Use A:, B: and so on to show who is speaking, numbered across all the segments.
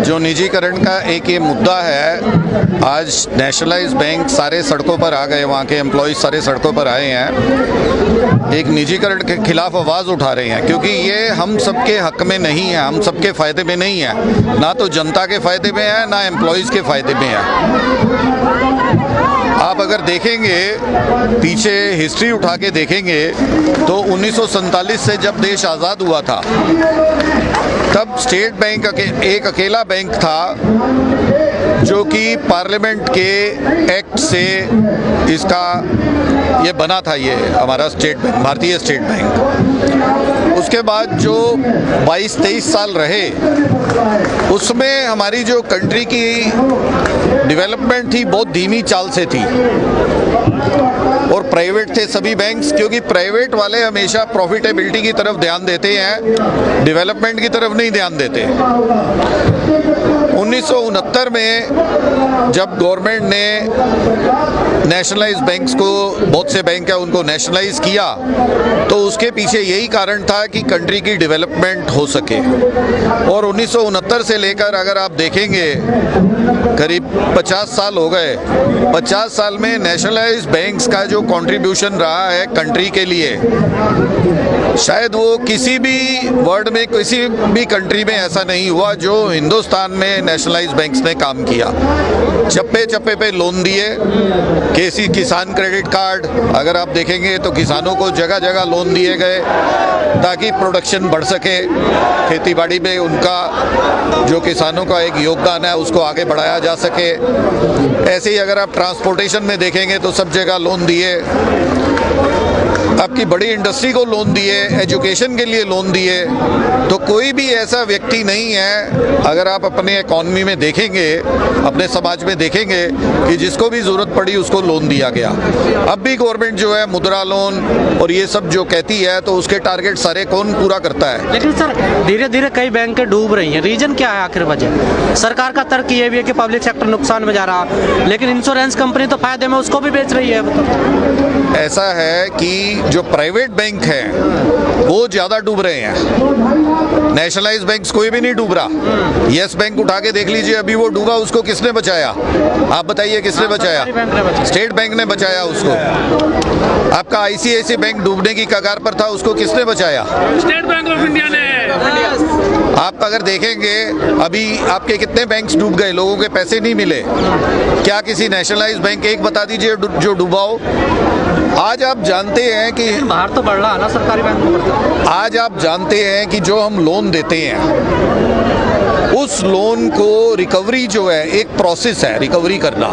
A: जो निजीकरण का एक ये मुद्दा है, आज नेशनलाइज बैंक सारे सड़कों पर आ गए, वहाँ के एम्प्लॉयज़ सारे सड़कों पर आए हैं, एक निजीकरण के खिलाफ आवाज़ उठा रहे हैं, क्योंकि ये हम सबके हक में नहीं है, हम सबके फ़ायदे में नहीं है, ना तो जनता के फ़ायदे में है ना एम्प्लॉयज़ के फ़ायदे में है। आप अगर देखेंगे, पीछे हिस्ट्री उठा के देखेंगे तो 1947 से जब देश आज़ाद हुआ था तब स्टेट बैंक एक अकेला बैंक था जो कि पार्लियामेंट के एक्ट से इसका ये बना था, ये हमारा स्टेट बैंक, भारतीय स्टेट बैंक। उसके बाद जो 22-23 साल रहे उसमें हमारी जो कंट्री की डेवलपमेंट थी बहुत धीमी चाल से थी और प्राइवेट थे सभी बैंक्स, क्योंकि प्राइवेट वाले हमेशा प्रॉफिटेबिलिटी की तरफ ध्यान देते हैं, डेवलपमेंट की तरफ नहीं ध्यान देते। 1969 में जब गवर्नमेंट ने नेशनलाइज बैंक्स को, बहुत से बैंक है उनको नेशनलाइज किया, तो उसके पीछे यही कारण था कि कंट्री की डेवलपमेंट हो सके। और 1969 से लेकर अगर आप देखेंगे करीब 50 साल हो गए, 50 साल में नेशनलाइज बैंक्स का जो कंट्रीब्यूशन रहा है कंट्री के लिए, शायद वो किसी भी वर्ल्ड में, किसी भी कंट्री में ऐसा नहीं हुआ जो हिंदुस्तान में नेशनलाइज बैंक्स ने काम किया। चप्पे चप्पे पे लोन दिए, किसान क्रेडिट कार्ड अगर आप देखेंगे तो किसानों को जगह जगह लोन दिए गए ताकि प्रोडक्शन बढ़ सके, खेतीबाड़ी में उनका जो किसानों का एक योगदान है उसको आगे बढ़ाया जा सके। ऐसे ही अगर आप ट्रांसपोर्टेशन में देखेंगे तो सब जगह लोन दिए, आपकी बड़ी इंडस्ट्री को लोन दिए, एजुकेशन के लिए लोन दिए। तो कोई भी ऐसा व्यक्ति नहीं है, अगर आप अपने इकॉनमी में देखेंगे, अपने समाज में देखेंगे कि जिसको भी ज़रूरत पड़ी उसको लोन दिया गया। अब भी गवर्नमेंट जो है मुद्रा लोन और ये सब जो कहती है तो उसके टारगेट सारे कौन पूरा करता है?
B: लेकिन सर धीरे धीरे कई बैंकें डूब रही हैं, रीजन क्या है आखिर वजह? सरकार का तर्क ये भी है कि पब्लिक सेक्टर नुकसान में जा रहा, लेकिन इंश्योरेंस कंपनी तो फायदे में उसको भी बेच रही है।
A: ऐसा है कि जो प्राइवेट बैंक हैं वो ज़्यादा डूब रहे हैं, नेशनलाइज बैंक्स कोई भी नहीं डूब रहा। यस बैंक उठा के देख लीजिए, अभी वो डूबा, उसको किसने बचाया? आप बताइए किसने बचाया? स्टेट बैंक ने बचाया उसको। आपका आईसीआईसी बैंक डूबने की कगार पर था, उसको किसने बचाया?
C: स्टेट बैंक ऑफ इंडिया ने।
A: आप अगर देखेंगे अभी आपके कितने बैंक्स डूब गए, लोगों के पैसे नहीं मिले। क्या किसी नेशनलाइज बैंक एक बता दीजिए जो डूबा हो? आज आप जानते हैं कि
B: बाहर तो बढ़ रहा है ना सरकारी बैंक।
A: आज आप जानते हैं कि जो हम लोन देते हैं उस लोन को रिकवरी जो है एक प्रोसेस है, रिकवरी करना।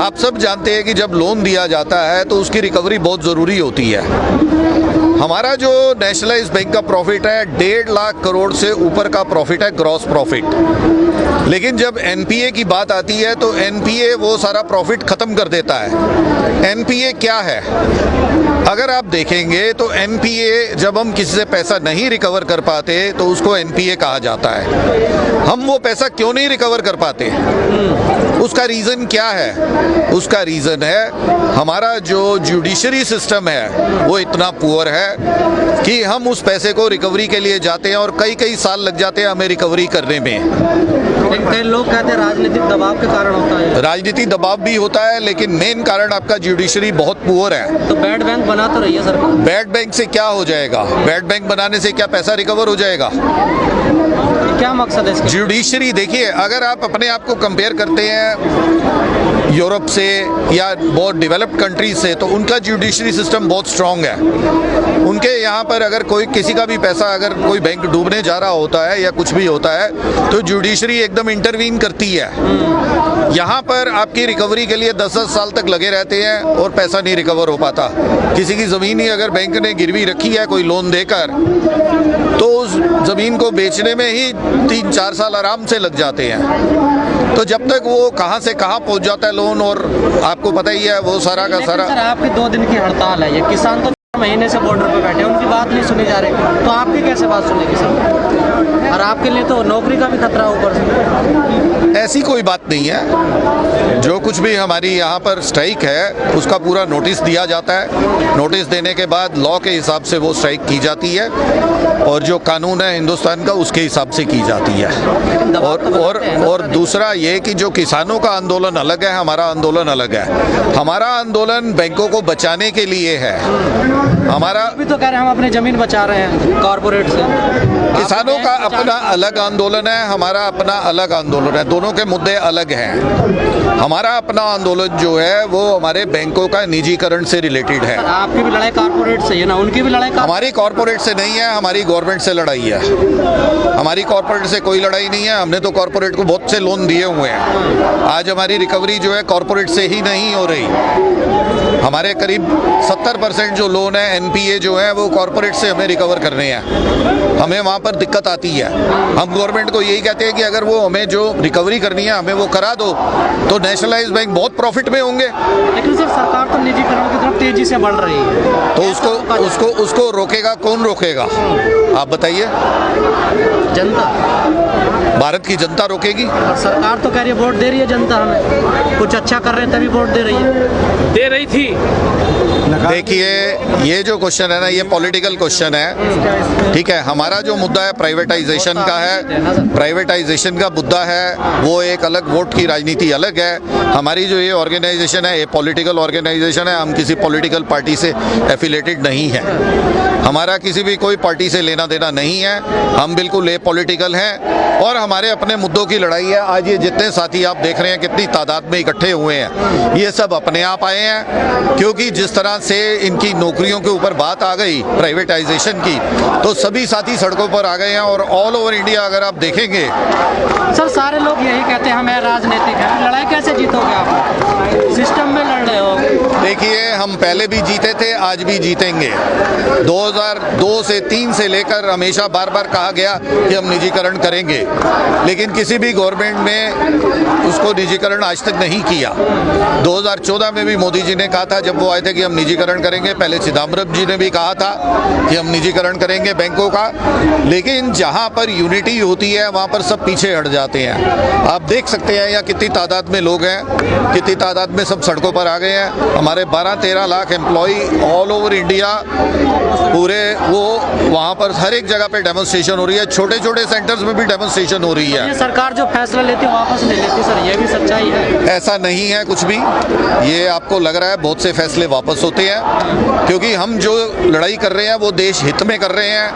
A: आप सब जानते हैं कि जब लोन दिया जाता है तो उसकी रिकवरी बहुत ज़रूरी होती है। हमारा जो नेशनलाइज बैंक का प्रॉफिट है 1.5 लाख करोड़ से ऊपर का प्रॉफिट है, ग्रॉस प्रॉफिट। लेकिन जब एनपीए की बात आती है तो एनपीए वो सारा प्रॉफिट खत्म कर देता है। एनपीए क्या है? अगर आप देखेंगे तो एनपीए, जब हम किसी से पैसा नहीं रिकवर कर पाते तो उसको एनपीए कहा जाता है। हम वो पैसा क्यों नहीं रिकवर कर पाते? उसका रीज़न क्या है? उसका रीज़न है हमारा जो जुडिशरी सिस्टम है वो इतना पुअर है कि हम उस पैसे को रिकवरी के लिए जाते हैं और कई साल लग जाते हैं हमें रिकवरी करने में।
B: कई लोग कहते हैं राजनीतिक दबाव के कारण होता है।
A: राजनीतिक दबाव भी होता है, लेकिन मेन कारण आपका जुडिशरी बहुत पुअर है।
B: तो बैड बैंक बना तो रही है सरकार।
A: बैड बैंक से क्या हो जाएगा? बैड बैंक बनाने से क्या पैसा रिकवर हो जाएगा?
B: क्या मकसद है इसका?
A: जुडिशरी देखिए, अगर आप अपने आप को कंपेयर करते हैं यूरोप से या बहुत डेवलप्ड कंट्रीज से, तो उनका जुडिशरी सिस्टम बहुत स्ट्रांग है। उनके यहाँ पर अगर कोई किसी का भी पैसा, अगर कोई बैंक डूबने जा रहा होता है या कुछ भी होता है तो जुडिशरी एकदम इंटरवीन करती है। यहाँ पर आपकी रिकवरी के लिए 10-10 साल तक लगे रहते हैं और पैसा नहीं रिकवर हो पाता। किसी की ज़मीन ही अगर बैंक ने गिरवी रखी है कोई लोन देकर, तो उस ज़मीन को बेचने में ही 3-4 साल आराम से लग जाते हैं। तो जब तक वो कहाँ से कहाँ पहुँच जाता है लोन, और आपको पता ही है वो सारा का सारा।
B: सर आपकी 2 दिन की हड़ताल है, ये किसान तो महीने से बॉर्डर पे बैठे हैं, उनकी बात नहीं सुनी जा रही, तो आपकी कैसे कैसे बात सुनेगी सर? और आपके लिए तो नौकरी का भी खतरा है ऊपर से।
A: ऐसी कोई बात नहीं है। जो कुछ भी हमारी यहाँ पर स्ट्राइक है उसका पूरा नोटिस दिया जाता है। नोटिस देने के बाद लॉ के हिसाब से वो स्ट्राइक की जाती है और जो कानून है हिंदुस्तान का उसके हिसाब से की जाती है। और दूसरा ये कि जो किसानों का आंदोलन अलग है, हमारा आंदोलन अलग है। हमारा आंदोलन बैंकों को बचाने के लिए है। हमारा
B: अभी तो कह रहे हैं हम अपनी जमीन बचा रहे हैं कॉर्पोरेट से।
A: किसानों का अपना अलग आंदोलन है, हमारा अपना अलग आंदोलन है। दोनों के मुद्दे अलग हैं। हमारा अपना आंदोलन जो है वो हमारे बैंकों का निजीकरण से रिलेटेड है।
B: आपकी भी लड़ाई कॉर्पोरेट से है ना, उनकी भी लड़ाई
A: हमारी कॉर्पोरेट से नहीं है, हमारी गवर्नमेंट से लड़ाई है। हमारी कॉर्पोरेट से कोई लड़ाई नहीं है। हमने तो कॉर्पोरेट को बहुत से लोन दिए हुए हैं। आज हमारी रिकवरी जो है कॉर्पोरेट से ही नहीं हो रही। हमारे करीब 70% जो लोन है एनपीए जो है वो कॉर्पोरेट से हमें रिकवर करने हैं। हमें वहाँ पर दिक्कत आती है। हम गवर्नमेंट को यही कहते हैं कि अगर वो हमें जो रिकवरी करनी है हमें वो करा दो तो नेशनलाइज्ड बैंक बहुत प्रॉफिट में होंगे।
B: लेकिन सर सरकार तो निजीकरण की तरफ तेजी से बढ़ रही है,
A: तो उसको रोकेगा कौन? रोकेगा आप बताइए।
B: जनता,
A: भारत की जनता रोकेगी?
B: और सरकार तो कह रही है वोट दे रही है जनता, हमें कुछ अच्छा कर रहे हैं तभी वोट दे रही है, दे रही थी।
A: देखिए ये जो क्वेश्चन है ना ये पॉलिटिकल क्वेश्चन है। ठीक है, हमारा जो मुद्दा है प्राइवेटाइजेशन का है। प्राइवेटाइजेशन का मुद्दा है वो एक अलग, वोट की राजनीति अलग है। हमारी जो ये ऑर्गेनाइजेशन है ये पॉलिटिकल ऑर्गेनाइजेशन है। हम किसी पॉलिटिकल पार्टी से एफिलेटेड नहीं है। हमारा किसी भी कोई पार्टी से लेना देना नहीं है। हम बिल्कुल ए पॉलिटिकल हैं और हमारे अपने मुद्दों की लड़ाई है। आज ये जितने साथी आप देख रहे हैं कितनी तादाद में इकट्ठे हुए हैं, ये सब अपने आप आए हैं क्योंकि जिस तरह से इनकी नौकरियों के ऊपर बात आ गई प्राइवेटाइजेशन की तो सभी साथी सड़कों पर आ गए हैं। और ऑल ओवर इंडिया अगर आप देखेंगे
B: सर सारे लोग यही कहते हैं हमें राजनीतिक है, लड़ाई कैसे जीतोगे आप? सिस्टम में लड़ रहे हो।
A: देखिए हम पहले भी जीते थे, आज भी जीतेंगे। 2002 से 3 से लेकर हमेशा बार बार कहा गया कि हम निजीकरण करेंगे, लेकिन किसी भी गवर्नमेंट ने उसको निजीकरण आज तक नहीं किया। 2014 में भी मोदी जी ने कहा था जब वो आए थे कि हम निजीकरण करेंगे। पहले चिदम्बरम जी ने भी कहा था कि हम निजीकरण करेंगे बैंकों का। लेकिन जहां पर यूनिटी होती है वहां पर सब पीछे हट जाते हैं। आप देख सकते हैं यहाँ कितनी तादाद में लोग हैं, कितनी तादाद में सब सड़कों पर आ गए हैं। हमारे 12-13 lakh employee all over India पूरे वो वहाँ पर हर एक जगह पे डेमोन्स्ट्रेशन हो रही है। छोटे छोटे सेंटर्स में भी डेमोन्स्ट्रेशन हो रही है।
B: ये सरकार जो फैसला लेती है वापस नहीं लेती सर, ये भी सच्चाई है?
A: ऐसा नहीं है कुछ भी। ये आपको लग रहा है बहुत से फैसले वापस होते हैं क्योंकि हम जो लड़ाई कर रहे हैं वो देश हित में कर रहे हैं।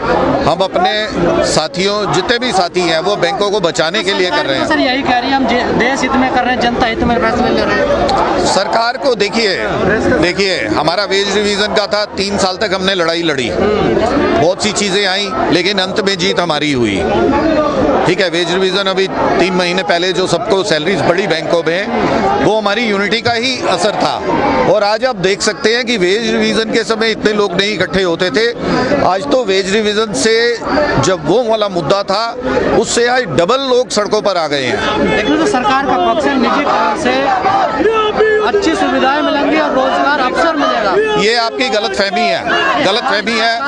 A: हम अपने साथियों जितने भी साथी हैं वो बैंकों को बचाने के लिए कर रहे हैं।
B: सर यही कह रही है हम देश हित में कर रहे हैं, जनता हित में फैसले ले रहे हैं।
A: सरकार को देखिए हमारा वेज रिवीजन का था, 3 साल तक हमने लड़ाई लड़ी, बहुत सी चीजें आई लेकिन अंत में जीत हमारी हुई। ठीक है, वेज रिवीजन अभी 3 महीने पहले जो सबको सैलरीज बढ़ी बैंकों में वो हमारी यूनिटी का ही असर था। और आज आप देख सकते हैं कि वेज रिवीजन के समय इतने लोग नहीं इकट्ठे होते थे। आज तो वेज रिवीजन से जब वो वाला मुद्दा था उससे आज डबल लोग सड़कों पर आ गए हैं।
B: लेकिन तो सरकार का पक्ष है निजीकरण से अच्छी सुविधाएं मिलेंगी और रोजगार अवसर मिलेगा।
A: ये आपकी गलतफहमी है, गलतफहमी है।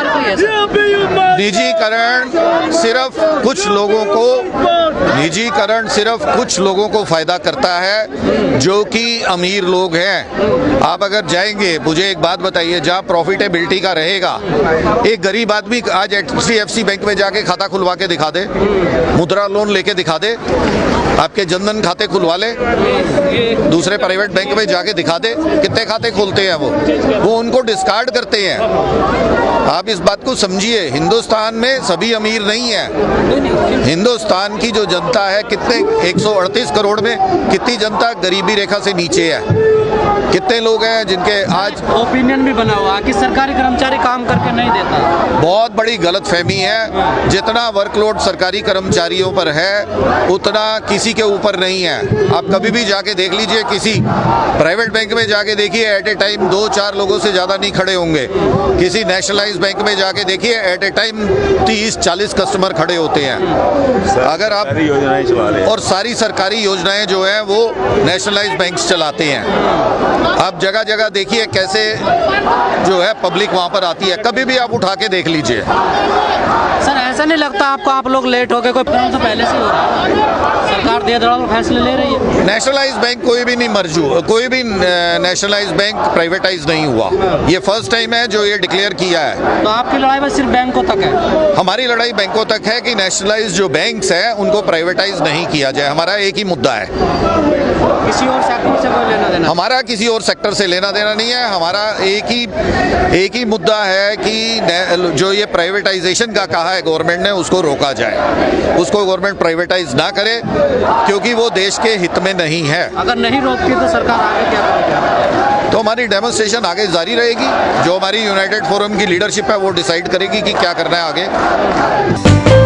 A: निजीकरण सिर्फ कुछ लोगों को फायदा करता है जो कि अमीर लोग हैं। आप अगर जाएंगे, मुझे एक बात बताइए, जहाँ प्रॉफिटेबिलिटी का रहेगा, एक गरीब आदमी आज HDFC बैंक में जाके खाता खुलवा के दिखा दे, मुद्रा लोन लेके दिखा दे, आपके जनधन खाते खुलवा ले, दूसरे प्राइवेट बैंक में जाके दिखा दे कितने खाते खोलते हैं वो उनको डिस्कार्ड करते हैं। आप इस बात को समझिए, हिंदुस्तान में सभी अमीर नहीं है। हिंदुस्तान की जो जनता है कितने 138 करोड़ में कितनी जनता गरीबी रेखा से नीचे है। कितने लोग हैं जिनके आज
B: ओपिनियन भी बना हुआ कि सरकारी कर्मचारी काम करके नहीं देता।
A: बहुत बड़ी गलतफहमी है। जितना वर्कलोड सरकारी कर्मचारियों पर है उतना किसी के ऊपर नहीं है। आप कभी भी जाके देख लीजिए, किसी प्राइवेट बैंक में जाके देखिए, एट ए टाइम 2-4 लोगों से ज्यादा नहीं खड़े होंगे। किसी नेशनलाइज्ड बैंक में जाके देखिए, एट ए टाइम 30-40 कस्टमर खड़े होते हैं। अगर आप
C: योजनाएं चला रहे हैं
A: और सारी सरकारी योजनाएं जो है वो नेशनलाइज्ड बैंक्स चलाते हैं। आप जगह जगह देखिए कैसे जो है पब्लिक वहां पर आती है, कभी भी आप उठा के देख लीजिए।
B: सर ऐसा नहीं लगता आपको आप लोग लेट हो गए, कोई प्रॉब्लम तो पहले से हो रहा है, सरकार दे दौड़ फैसले ले रही है।
A: नेशनलाइज बैंक कोई भी नहीं कोई भी नेशनलाइज बैंक प्राइवेटाइज नहीं हुआ। ये फर्स्ट टाइम है जो ये डिक्लेयर किया है।
B: तो आपकी लड़ाई बस सिर्फ बैंकों तक है?
A: हमारी लड़ाई बैंकों तक है कि नेशनलाइज जो बैंक्स हैं उनको प्राइवेटाइज नहीं किया जाए। हमारा एक ही मुद्दा है,
B: किसी और सेक्टर से कोई लेना देना?
A: हमारा किसी और सेक्टर से लेना देना नहीं है। हमारा एक ही मुद्दा है कि जो ये प्राइवेटाइजेशन का कहा है गवर्नमेंट ने, उसको रोका जाए। उसको गवर्नमेंट प्राइवेटाइज ना करे क्योंकि वो देश के हित में नहीं है।
B: अगर नहीं रोकती तो सरकार आगे क्या करेगी?
A: तो हमारी डेमोन्स्ट्रेशन आगे जारी रहेगी। जो हमारी यूनाइटेड फोरम की लीडरशिप है वो डिसाइड करेगी कि क्या करना है आगे।